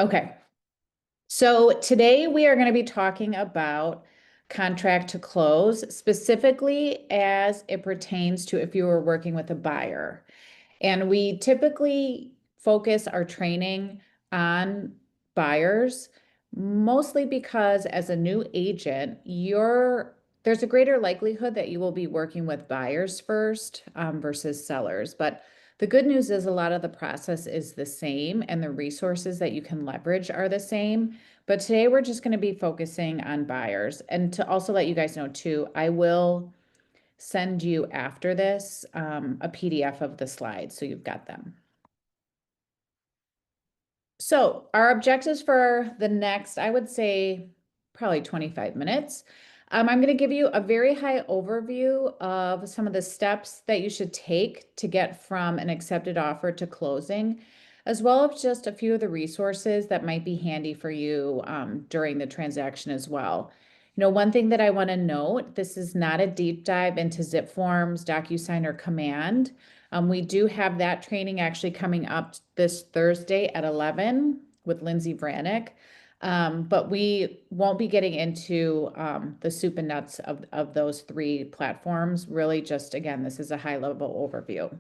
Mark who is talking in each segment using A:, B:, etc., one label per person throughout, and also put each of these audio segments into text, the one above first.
A: Okay, so today we are going to be talking about contract to close, specifically as it pertains to if you were working with a buyer. And we typically focus our training on buyers, mostly because as a new agent, there's a greater likelihood that you will be working with buyers first, versus sellers. But the good news is a lot of the process is the same and the resources that you can leverage are the same. But today we're just going to be focusing on buyers. And to also let you guys know too, I will send you after this a PDF of the slides so you've got them. So our objectives for the next, I would say, probably 25 minutes. I'm going to give you a very high overview of some of the steps that you should take to get from an accepted offer to closing, as well as just a few of the resources that might be handy for you during the transaction as well. One thing that I want to note, this is not a deep dive into zip forms, DocuSign, or Command. We do have that training actually coming up this Thursday at 11 with Lindsay Vranick. But we won't be getting into the soup and nuts of those three platforms. Really just, again, this is a high level overview.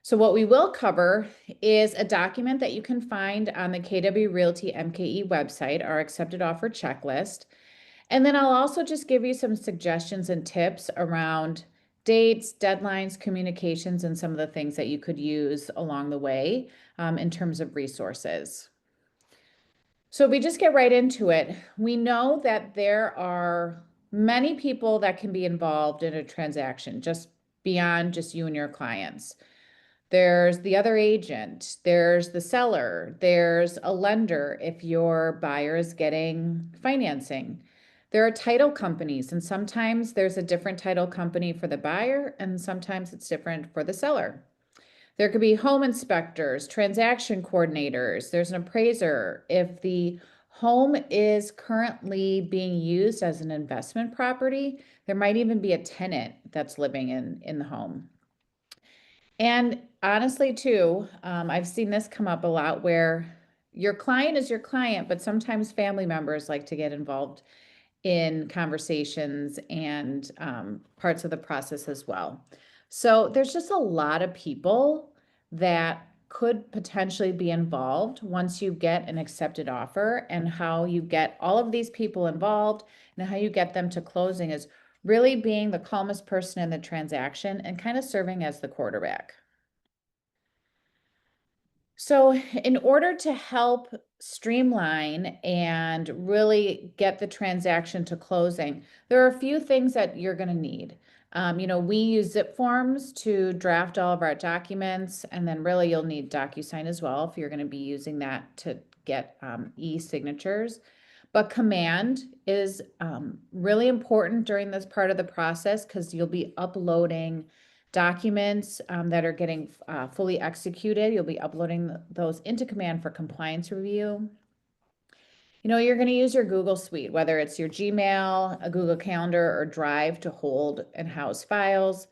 A: So what we will cover is a document that you can find on the KW Realty MKE website, our accepted offer checklist. And then I'll also just give you some suggestions and tips around dates, deadlines, communications, and some of the things that you could use along the way in terms of resources. So if we just get right into it, we know that there are many people that can be involved in a transaction, just beyond just you and your clients. There's the other agent, there's the seller, there's a lender if your buyer is getting financing. There are title companies, and sometimes there's a different title company for the buyer, and sometimes it's different for the seller. There could be home inspectors, transaction coordinators, there's an appraiser. If the home is currently being used as an investment property, there might even be a tenant that's living in the home. And honestly, too, I've seen this come up a lot where your client is your client, but sometimes family members like to get involved in conversations and parts of the process as well. So there's just a lot of people that could potentially be involved once you get an accepted offer, and how you get all of these people involved and how you get them to closing is really being the calmest person in the transaction and kind of serving as the quarterback. So in order to help streamline and really get the transaction to closing, there are a few things that you're going to need. We use zip forms to draft all of our documents, and then really you'll need DocuSign as well if you're going to be using that to get e-signatures. But Command is really important during this part of the process because you'll be uploading documents that are getting fully executed. You'll be uploading those into Command for compliance review. You're going to use your Google Suite, whether it's your Gmail, a Google Calendar, or Drive to hold and house files.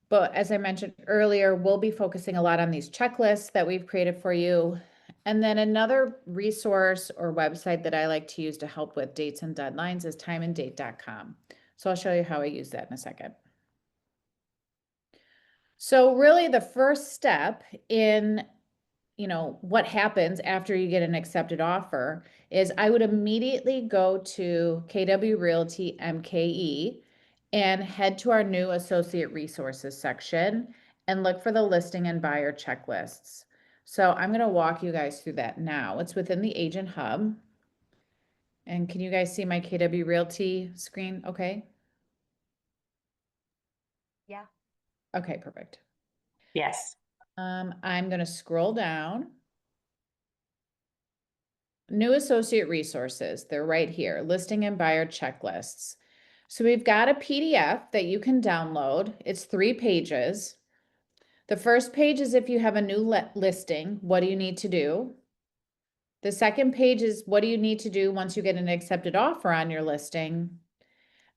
A: But as I mentioned earlier, we'll be focusing a lot on these checklists that we've created for you. And then another resource or website that I like to use to help with dates and deadlines is timeanddate.com. So I'll show you how I use that in a second. So really the first step in, what happens after you get an accepted offer is I would immediately go to KW Realty MKE and head to our new associate resources section and look for the listing and buyer checklists. So I'm going to walk you guys through that now. It's within the Agent Hub. And can you guys see my KW Realty screen? Okay.
B: Yeah.
A: Okay, perfect.
B: Yes.
A: I'm going to scroll down. New associate resources, they're right here, listing and buyer checklists. So we've got a PDF that you can download. It's 3 pages. The first page is if you have a new listing, what do you need to do? The second page is what do you need to do once you get an accepted offer on your listing?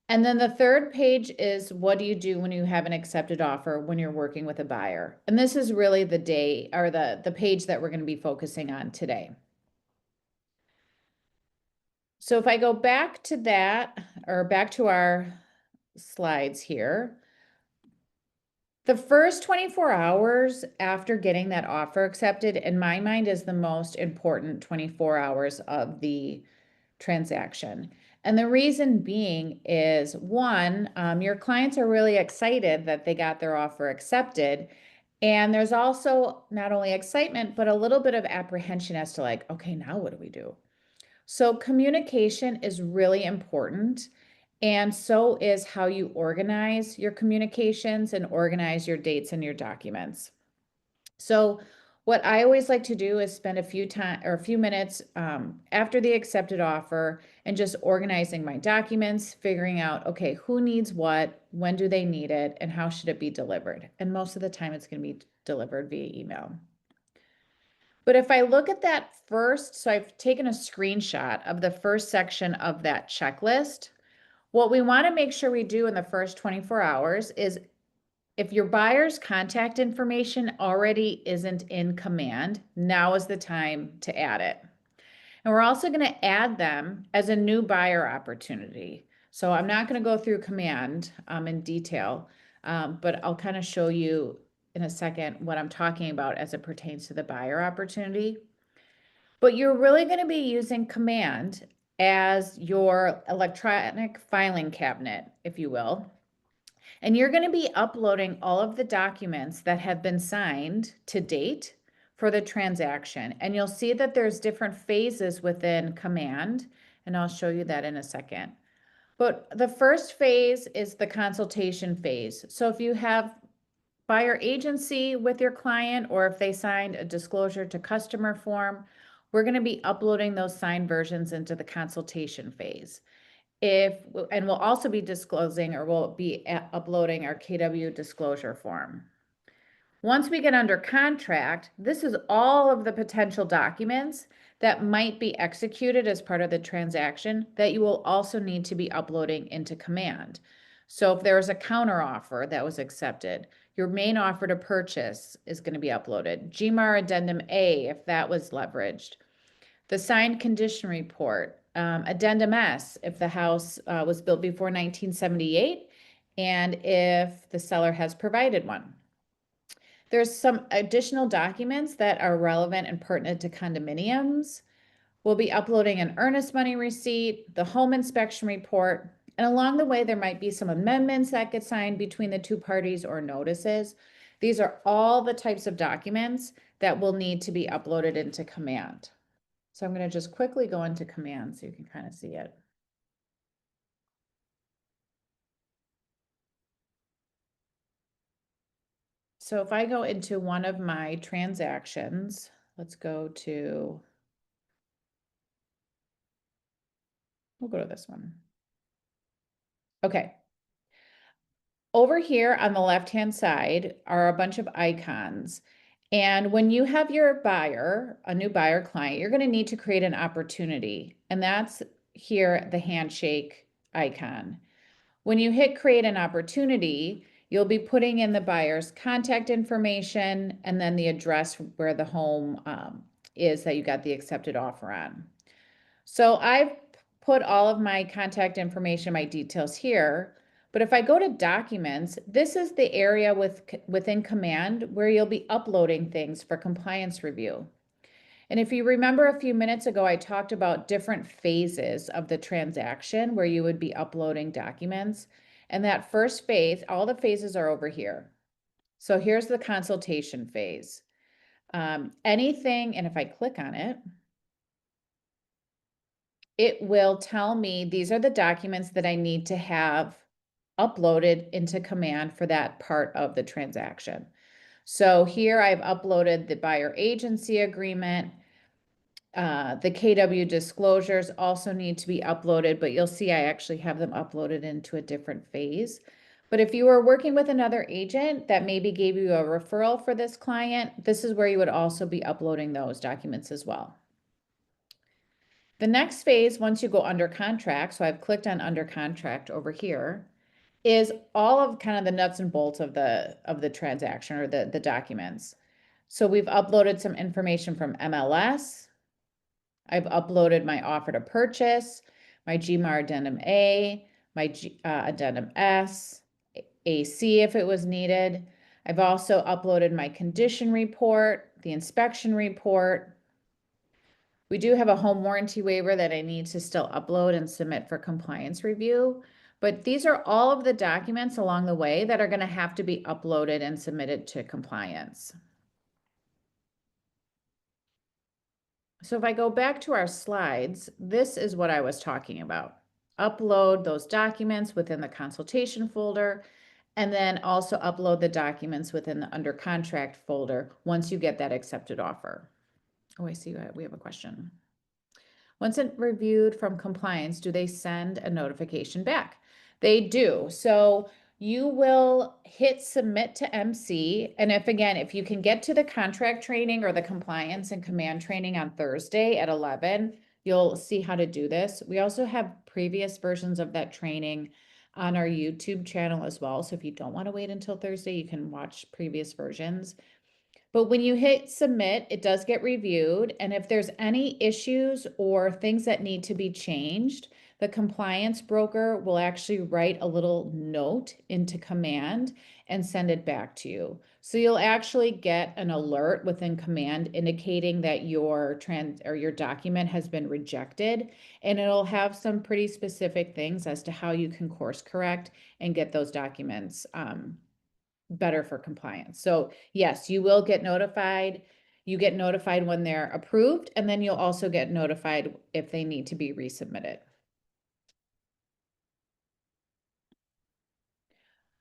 A: And then the third page is what do you do when you have an accepted offer when you're working with a buyer? And this is really the day or the page that we're going to be focusing on today. So if I go back to that or back to our slides here, the first 24 hours after getting that offer accepted, in my mind, is the most important 24 hours of the transaction. And the reason being is one, your clients are really excited that they got their offer accepted. And there's also not only excitement, but a little bit of apprehension as to like, okay, now what do we do? So communication is really important. And so is how you organize your communications and organize your dates and your documents. So what I always like to do is spend a few minutes after the accepted offer and just organizing my documents, figuring out, okay, who needs what, when do they need it, and how should it be delivered? And most of the time it's going to be delivered via email. But if I look at that first, so I've taken a screenshot of the first section of that checklist. What we want to make sure we do in the first 24 hours is if your buyer's contact information already isn't in command, now is the time to add it. And we're also going to add them as a new buyer opportunity. So I'm not going to go through command in detail, but I'll kind of show you in a second what I'm talking about as it pertains to the buyer opportunity. But you're really going to be using command as your electronic filing cabinet, if you will. And you're going to be uploading all of the documents that have been signed to date for the transaction. And you'll see that there's different phases within command, and I'll show you that in a second. But the first phase is the consultation phase. So if you have buyer agency with your client, or if they signed a disclosure to customer form, we're going to be uploading those signed versions into the consultation phase. And we'll also be disclosing or we'll be uploading our KW disclosure form. Once we get under contract, this is all of the potential documents that might be executed as part of the transaction that you will also need to be uploading into command. So if there was a counter offer that was accepted, your main offer to purchase is going to be uploaded. GMAR Addendum A, if that was leveraged. The signed condition report, Addendum S, if the house was built before 1978 and if the seller has provided one. There's some additional documents that are relevant and pertinent to condominiums. We'll be uploading an earnest money receipt, the home inspection report, and along the way, there might be some amendments that get signed between the two parties or notices. These are all the types of documents that will need to be uploaded into command. So I'm going to just quickly go into command so you can kind of see it. So if I go into one of my transactions, let's go to, we'll go to this one. Okay. Over here on the left-hand side are a bunch of icons. And when you have your buyer, a new buyer client, you're going to need to create an opportunity. And that's here, the handshake icon. When you hit create an opportunity, you'll be putting in the buyer's contact information and then the address where the home is that you got the accepted offer on. So I've put all of my contact information, my details here. But if I go to documents, this is the area within command where you'll be uploading things for compliance review. And if you remember a few minutes ago, I talked about different phases of the transaction where you would be uploading documents. And that first phase, all the phases are over here. So here's the consultation phase. Anything, and if I click on it, it will tell me these are the documents that I need to have uploaded into command for that part of the transaction. So here I've uploaded the buyer agency agreement. The KW disclosures also need to be uploaded, but you'll see I actually have them uploaded into a different phase. But if you were working with another agent that maybe gave you a referral for this client, this is where you would also be uploading those documents as well. The next phase, once you go under contract, so I've clicked on under contract over here, is all of kind of the nuts and bolts of the transaction or the documents. So we've uploaded some information from MLS. I've uploaded my offer to purchase, my GMAR Addendum A, my Addendum S, AC if it was needed. I've also uploaded my condition report, the inspection report. We do have a home warranty waiver that I need to still upload and submit for compliance review. But these are all of the documents along the way that are going to have to be uploaded and submitted to compliance. So if I go back to our slides, this is what I was talking about. Upload those documents within the consultation folder, and then also upload the documents within the under contract folder once you get that accepted offer. Oh, I see we have a question. Once it's reviewed from compliance, do they send a notification back? They do. So you will hit submit to MC. And if you can get to the contract training or the compliance and command training on Thursday at 11, you'll see how to do this. We also have previous versions of that training on our YouTube channel as well. So if you don't want to wait until Thursday, you can watch previous versions. But when you hit submit, it does get reviewed. And if there's any issues or things that need to be changed, the compliance broker will actually write a little note into command and send it back to you. So you'll actually get an alert within command indicating that your document has been rejected, and it'll have some pretty specific things as to how you can course correct and get those documents better for compliance. So yes, you will get notified. You get notified when they're approved, and then you'll also get notified if they need to be resubmitted.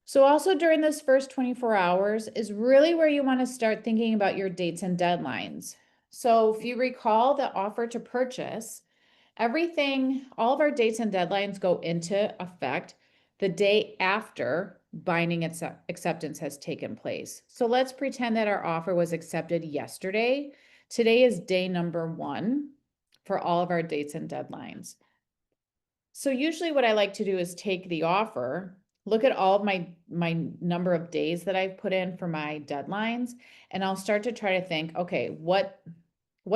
A: So also during this first 24 hours is really where you want to start thinking about your dates and deadlines. So if you recall the offer to purchase, all of our dates and deadlines go into effect the day after binding acceptance has taken place. So let's pretend that our offer was accepted yesterday. Today is day number 1 for all of our dates and deadlines. So usually what I like to do is take the offer, look at all of my number of days that I've put in for my deadlines, and I'll start to try to think, okay, what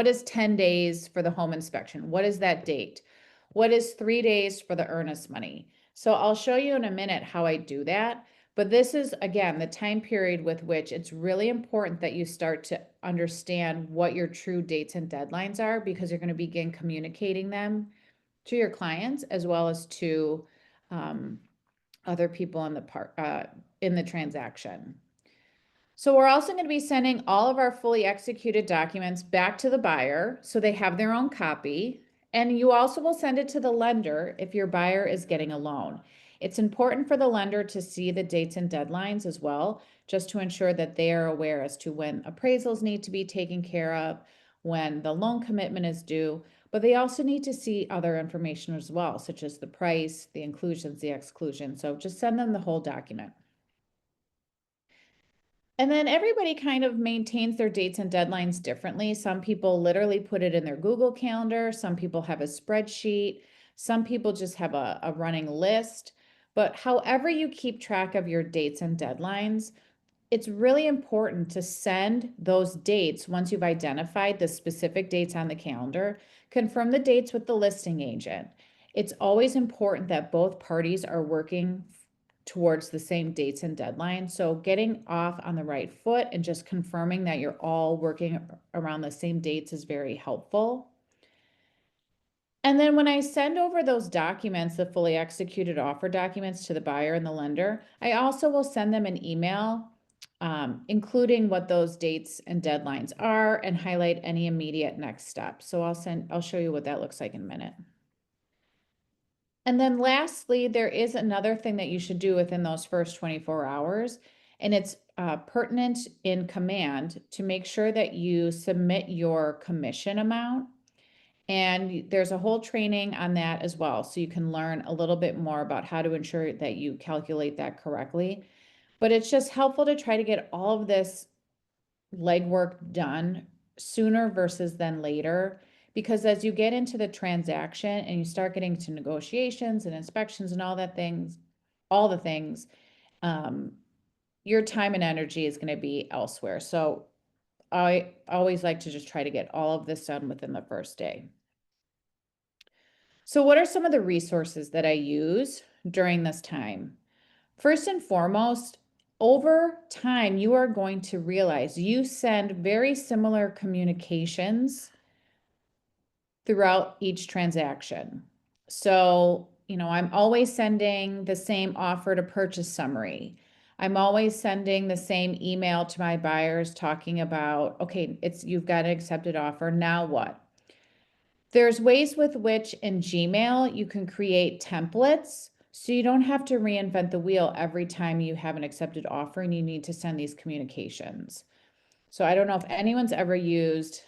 A: is 10 days for the home inspection? What is that date? What is 3 days for the earnest money? So I'll show you in a minute how I do that. But this is, again, the time period with which it's really important that you start to understand what your true dates and deadlines are, because you're going to begin communicating them to your clients as well as to other people in the transaction. So we're also going to be sending all of our fully executed documents back to the buyer so they have their own copy. And you also will send it to the lender if your buyer is getting a loan. It's important for the lender to see the dates and deadlines as well, just to ensure that they are aware as to when appraisals need to be taken care of, when the loan commitment is due, but they also need to see other information as well, such as the price, the inclusions, the exclusions. So just send them the whole document. And then everybody kind of maintains their dates and deadlines differently. Some people literally put it in their Google Calendar. Some people have a spreadsheet. Some people just have a running list. But however you keep track of your dates and deadlines, it's really important to send those dates once you've identified the specific dates on the calendar. Confirm the dates with the listing agent. It's always important that both parties are working towards the same dates and deadlines. So getting off on the right foot and just confirming that you're all working around the same dates is very helpful. And then when I send over those documents, the fully executed offer documents to the buyer and the lender, I also will send them an email including what those dates and deadlines are and highlight any immediate next steps. So I'll show you what that looks like in a minute. And then lastly, there is another thing that you should do within those first 24 hours, and it's pertinent in command to make sure that you submit your commission amount. And there's a whole training on that as well. So you can learn a little bit more about how to ensure that you calculate that correctly. But it's just helpful to try to get all of this legwork done sooner versus than later, because as you get into the transaction and you start getting to negotiations and inspections and all the things, your time and energy is going to be elsewhere. So I always like to just try to get all of this done within the first day. So what are some of the resources that I use during this time? First and foremost, over time, you are going to realize you send very similar communications throughout each transaction. So, I'm always sending the same offer to purchase summary. I'm always sending the same email to my buyers talking about, okay, you've got an accepted offer, now what? There's ways with which in Gmail you can create templates so you don't have to reinvent the wheel every time you have an accepted offer and you need to send these communications. So I don't know if anyone's ever used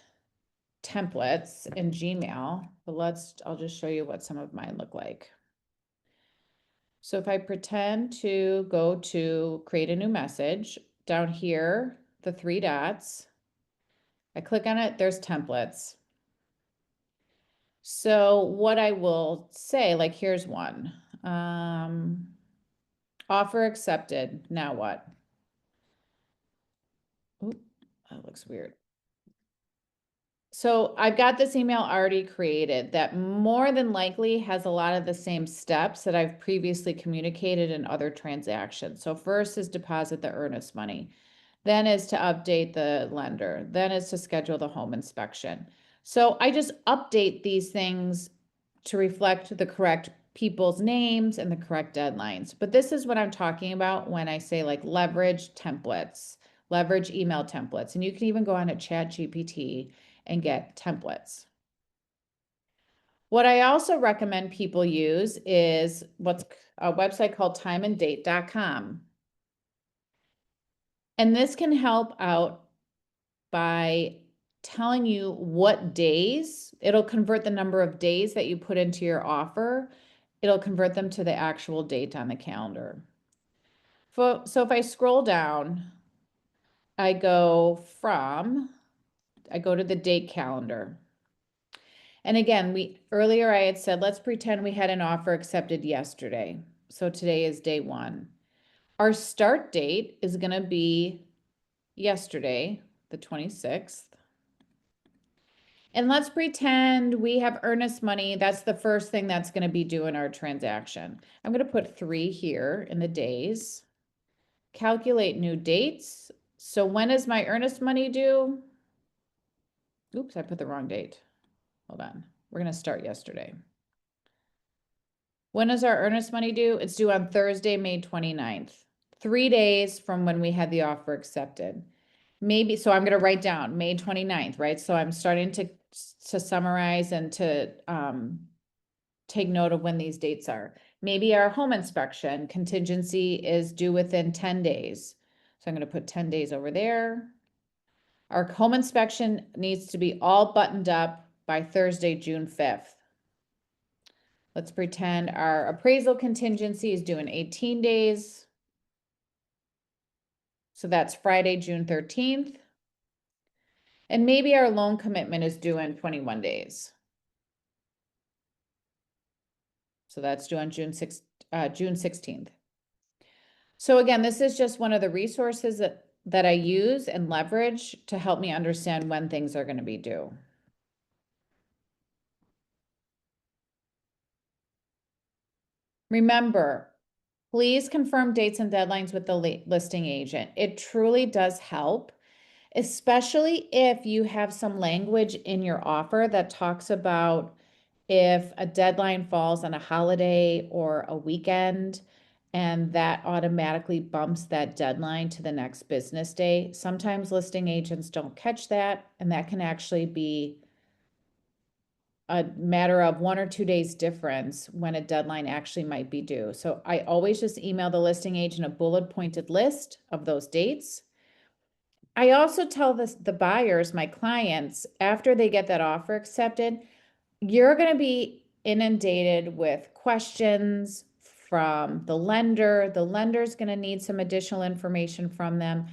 A: templates in Gmail, but I'll just show you what some of mine look like. So if I pretend to go to create a new message, down here, the three dots, I click on it, there's templates. So what I will say, like here's one, offer accepted, now what? Oop, that looks weird. So I've got this email already created that more than likely has a lot of the same steps that I've previously communicated in other transactions. So first is deposit the earnest money, then is to update the lender, then is to schedule the home inspection. So I just update these things to reflect the correct people's names and the correct deadlines. But this is what I'm talking about when I say like leverage templates, leverage email templates. And you can even go on to ChatGPT and get templates. What I also recommend people use is what's a website called timeanddate.com. And this can help out by telling you what days, it'll convert the number of days that you put into your offer. It'll convert them to the actual date on the calendar. So if I scroll down, I go to the date calendar. And again, earlier I had said, let's pretend we had an offer accepted yesterday. So today is day 1. Our start date is going to be yesterday, the 26th. And let's pretend we have earnest money. That's the first thing that's going to be due in our transaction. I'm going to put 3 here in the days. Calculate new dates. So when is my earnest money due? Oops, I put the wrong date. Hold on. We're going to start yesterday. When is our earnest money due? It's due on Thursday, May 29th. 3 days from when we had the offer accepted. So I'm going to write down May 29th, right? So I'm starting to summarize and to take note of when these dates are. Maybe our home inspection contingency is due within 10 days. So I'm going to put 10 days over there. Our home inspection needs to be all buttoned up by Thursday, June 5th. Let's pretend our appraisal contingency is due in 18 days. So that's Friday, June 13th. And maybe our loan commitment is due in 21 days. So that's due on June 16th. So again, this is just one of the resources that I use and leverage to help me understand when things are going to be due. Remember, please confirm dates and deadlines with the listing agent. It truly does help, especially if you have some language in your offer that talks about if a deadline falls on a holiday or a weekend, and that automatically bumps that deadline to the next business day. Sometimes listing agents don't catch that, and that can actually be a matter of 1 or 2 days difference when a deadline actually might be due. So I always just email the listing agent a bullet pointed list of those dates. I also tell the buyers, my clients, after they get that offer accepted, you're going to be inundated with questions from the lender. The lender's going to need some additional information from them.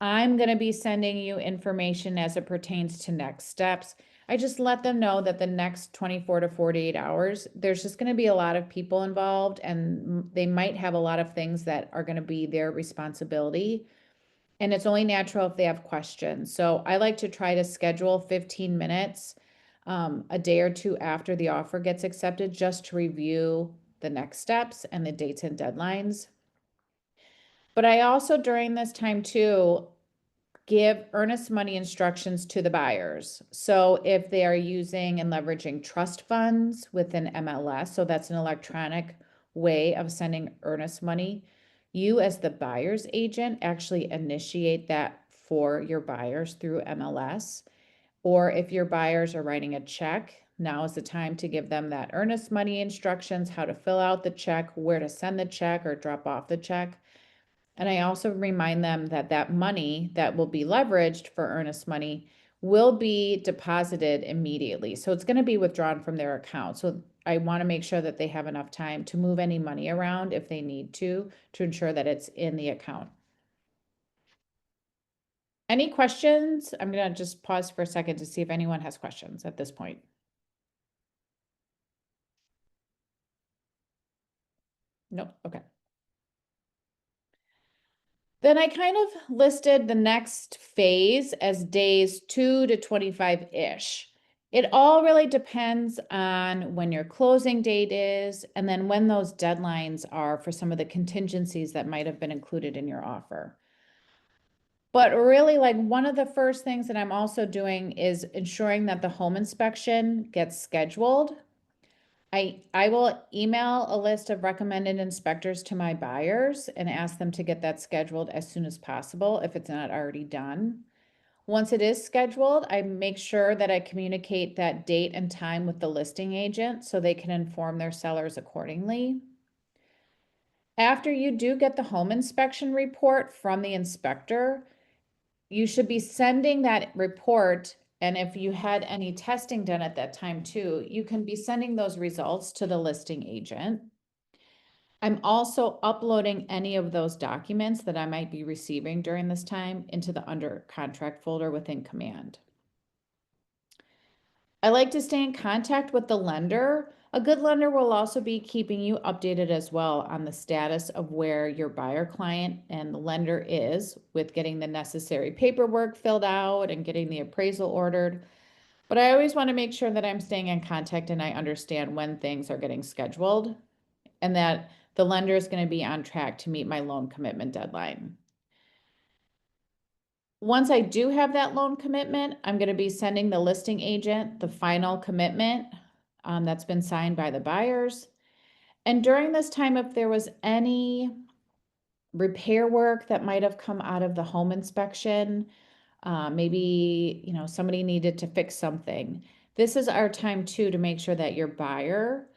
A: I'm going to be sending you information as it pertains to next steps. I just let them know that the next 24 to 48 hours, there's just going to be a lot of people involved and they might have a lot of things that are going to be their responsibility. And it's only natural if they have questions. So I like to try to schedule 15 minutes a day or two after the offer gets accepted just to review the next steps and the dates and deadlines. But I also, during this time too, give earnest money instructions to the buyers. So if they are using and leveraging trust funds within MLS, so that's an electronic way of sending earnest money, you as the buyer's agent actually initiate that for your buyers through MLS. Or if your buyers are writing a check, now is the time to give them that earnest money instructions, how to fill out the check, where to send the check or drop off the check. And I also remind them that that money that will be leveraged for earnest money will be deposited immediately. So it's going to be withdrawn from their account. So I want to make sure that they have enough time to move any money around if they need to ensure that it's in the account. Any questions? I'm going to just pause for a second to see if anyone has questions at this point. Nope. Okay. Then I kind of listed the next phase as days 2 to 25-ish. It all really depends on when your closing date is and then when those deadlines are for some of the contingencies that might have been included in your offer. But really, like, one of the first things that I'm also doing is ensuring that the home inspection gets scheduled. I will email a list of recommended inspectors to my buyers and ask them to get that scheduled as soon as possible if it's not already done. Once it is scheduled, I make sure that I communicate that date and time with the listing agent so they can inform their sellers accordingly. After you do get the home inspection report from the inspector, you should be sending that report. And if you had any testing done at that time too, you can be sending those results to the listing agent. I'm also uploading any of those documents that I might be receiving during this time into the under contract folder within Command. I like to stay in contact with the lender. A good lender will also be keeping you updated as well on the status of where your buyer client and the lender is with getting the necessary paperwork filled out and getting the appraisal ordered. But I always want to make sure that I'm staying in contact and I understand when things are getting scheduled and that the lender is going to be on track to meet my loan commitment deadline. Once I do have that loan commitment, I'm going to be sending the listing agent the final commitment that's been signed by the buyers. And during this time, if there was any repair work that might have come out of the home inspection, maybe, somebody needed to fix something. This is our time too to make sure that your buyer,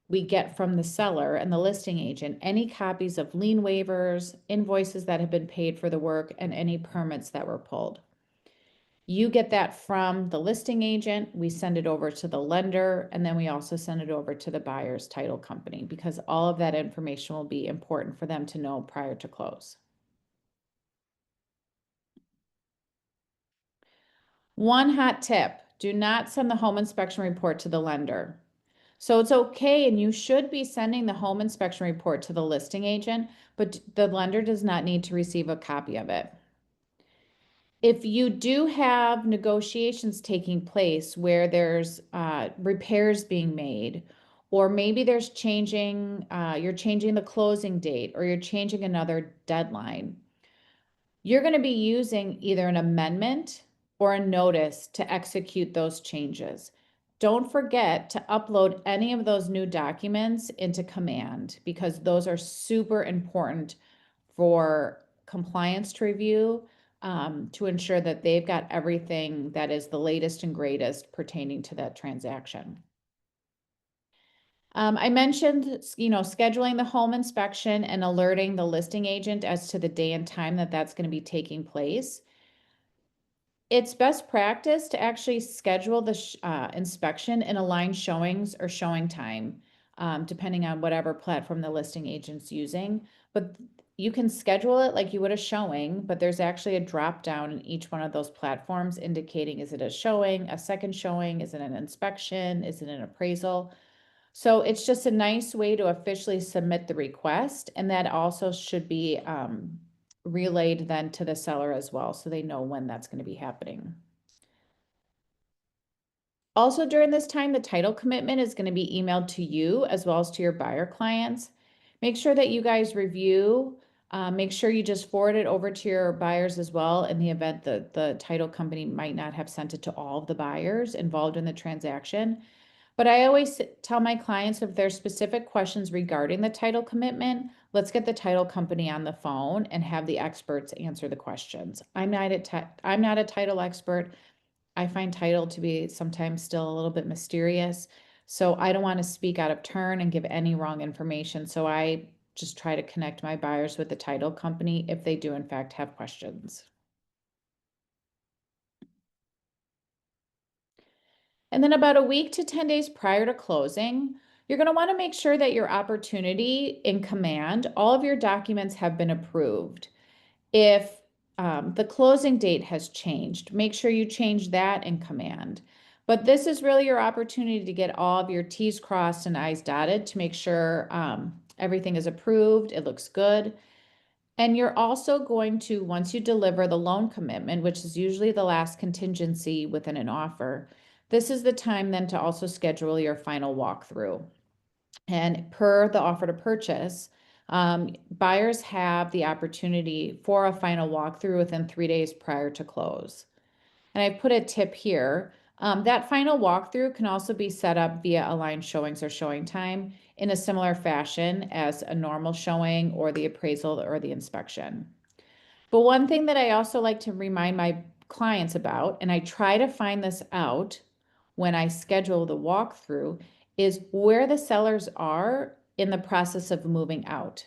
A: we get from the seller and the listing agent any copies of lien waivers, invoices that have been paid for the work, and any permits that were pulled. You get that from the listing agent, we send it over to the lender, and then we also send it over to the buyer's title company because all of that information will be important for them to know prior to close. One hot tip, do not send the home inspection report to the lender. So it's okay, and you should be sending the home inspection report to the listing agent, but the lender does not need to receive a copy of it. If you do have negotiations taking place where there's repairs being made, or maybe there's you're changing the closing date, or you're changing another deadline, you're going to be using either an amendment or a notice to execute those changes. Don't forget to upload any of those new documents into Command because those are super important for compliance to review to ensure that they've got everything that is the latest and greatest pertaining to that transaction. I mentioned, scheduling the home inspection and alerting the listing agent as to the day and time that that's going to be taking place. It's best practice to actually schedule the inspection and align showings or showing time, depending on whatever platform the listing agent's using. But you can schedule it like you would a showing, but there's actually a drop down in each one of those platforms indicating, is it a showing, a second showing, is it an inspection, is it an appraisal? So it's just a nice way to officially submit the request, and that also should be relayed then to the seller as well, so they know when that's going to be happening. Also, during this time, the title commitment is going to be emailed to you as well as to your buyer clients. Make sure that you guys review. Make sure you just forward it over to your buyers as well in the event that the title company might not have sent it to all of the buyers involved in the transaction. But I always tell my clients, if there's specific questions regarding the title commitment, let's get the title company on the phone and have the experts answer the questions. I'm not a title expert. I find title to be sometimes still a little bit mysterious. So I don't want to speak out of turn and give any wrong information. So I just try to connect my buyers with the title company if they do in fact have questions. And then about a week to 10 days prior to closing, you're going to want to make sure that your opportunity in command, all of your documents have been approved. If the closing date has changed, make sure you change that in command. But this is really your opportunity to get all of your T's crossed and I's dotted to make sure everything is approved, it looks good. And you're also going to, once you deliver the loan commitment, which is usually the last contingency within an offer, this is the time then to also schedule your final walkthrough. And per the offer to purchase, buyers have the opportunity for a final walkthrough within 3 days prior to close. And I put a tip here. That final walkthrough can also be set up via aligned showings or showing time in a similar fashion as a normal showing or the appraisal or the inspection. But one thing that I also like to remind my clients about, and I try to find this out when I schedule the walkthrough, is where the sellers are in the process of moving out.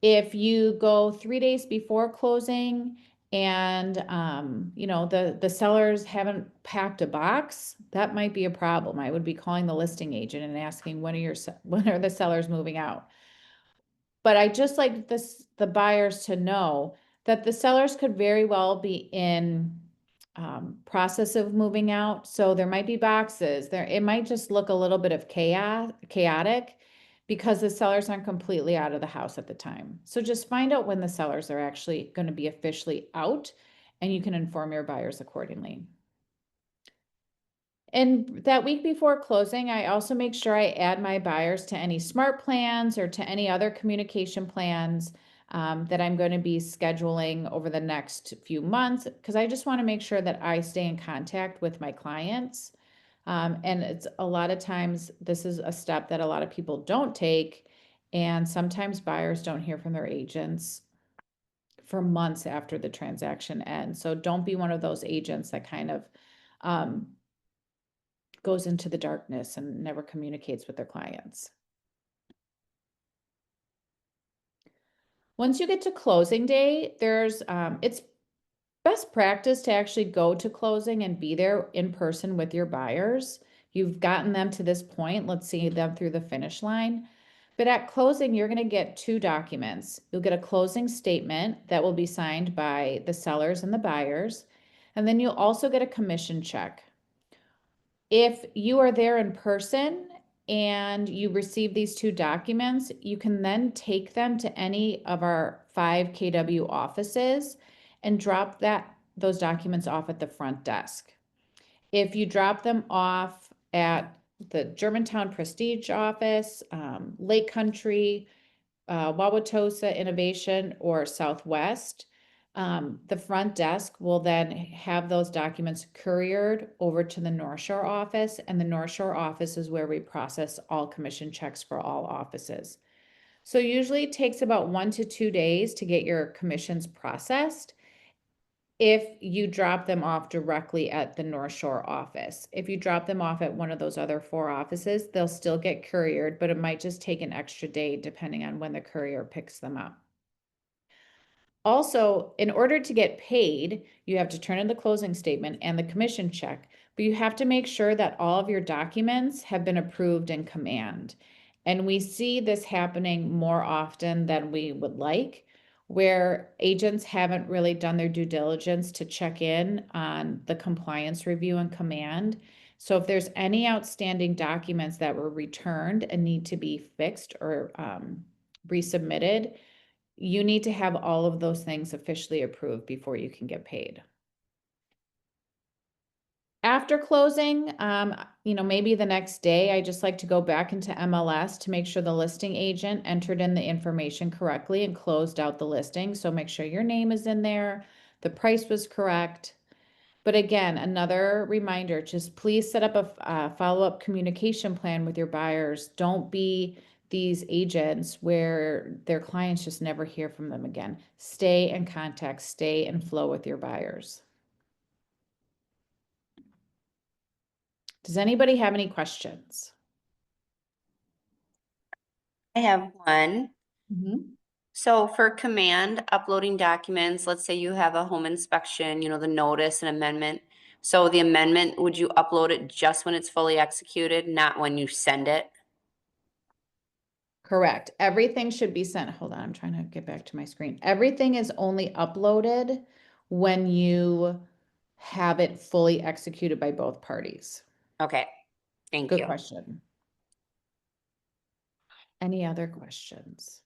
A: If you go 3 days before closing and the sellers haven't packed a box, that might be a problem. I would be calling the listing agent and asking when are the sellers moving out. But I just like the buyers to know that the sellers could very well be in process of moving out. So there might be boxes there. It might just look a little bit of chaotic because the sellers aren't completely out of the house at the time. So just find out when the sellers are actually going to be officially out, and you can inform your buyers accordingly. And that week before closing, I also make sure I add my buyers to any smart plans or to any other communication plans that I'm going to be scheduling over the next few months, because I just want to make sure that I stay in contact with my clients. And it's a lot of times, this is a step that a lot of people don't take. And sometimes buyers don't hear from their agents for months after the transaction ends. So don't be one of those agents that kind of goes into the darkness and never communicates with their clients. Once you get to closing day, it's best practice to actually go to closing and be there in person with your buyers. You've gotten them to this point. Let's see them through the finish line. But at closing, you're going to get 2 documents. You'll get a closing statement that will be signed by the sellers and the buyers. And then you'll also get a commission check. If you are there in person and you receive these 2 documents, you can then take them to any of our 5 KW offices and drop those documents off at the front desk. If you drop them off at the Germantown Prestige office, Lake Country, Wauwatosa Innovation, or Southwest, the front desk will then have those documents couriered over to the North Shore office, and the North Shore office is where we process all commission checks for all offices. So usually it takes about 1 to 2 days to get your commissions processed if you drop them off directly at the North Shore office. If you drop them off at one of those other 4 offices, they'll still get couriered, but it might just take an extra day depending on when the courier picks them up. Also, in order to get paid, you have to turn in the closing statement and the commission check, but you have to make sure that all of your documents have been approved in command. And we see this happening more often than we would like. where agents haven't really done their due diligence to check in on the compliance review and command. So if there's any outstanding documents that were returned and need to be fixed or resubmitted, you need to have all of those things officially approved before you can get paid. After closing, maybe the next day, I just like to go back into MLS to make sure the listing agent entered in the information correctly and closed out the listing. So make sure your name is in there, the price was correct. But again, another reminder, just please set up a follow-up communication plan with your buyers. Don't be these agents where their clients just never hear from them again. Stay in contact, stay in flow with your buyers. Does anybody have any questions?
B: I have one.
A: Mm-hmm.
B: So for command, uploading documents, let's say you have a home inspection, the notice and amendment. So the amendment, would you upload it just when it's fully executed, not when you send it?
A: Correct. Everything should be sent. Hold on, I'm trying to get back to my screen. Everything is only uploaded when you have it fully executed by both parties.
B: Okay, thank
A: Good
B: you.
A: question. Any other questions?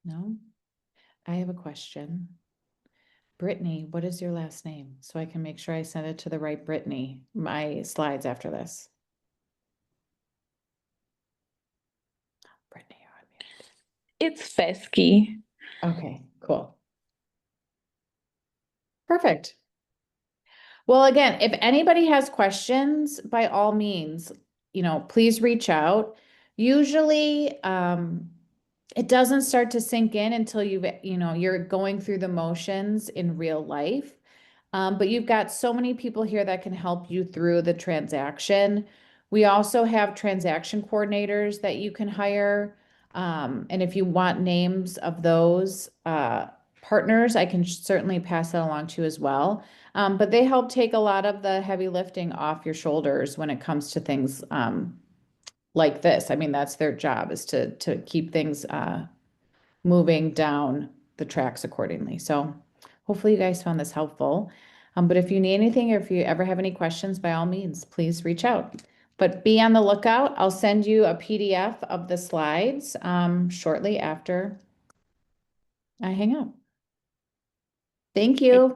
A: No? I have a question. Brittany, what is your last name? So I can make sure I send it to the right Brittany, my slides after this. Brittany, you're
C: It's Fesky.
A: unmuted. Okay, cool. Perfect. Well, again, if anybody has questions, by all means, please reach out. Usually, it doesn't start to sink in until you're going through the motions in real life. But you've got so many people here that can help you through the transaction. We also have transaction coordinators that you can hire. And if you want names of those partners, I can certainly pass that along to you as well. But they help take a lot of the heavy lifting off your shoulders when it comes to things like this. I mean, that's their job, is to keep things moving down the tracks accordingly. So hopefully you guys found this helpful. But if you need anything, or if you ever have any questions, by all means, please reach out. But be on the lookout. I'll send you a PDF of the slides shortly after I hang up. Thank you.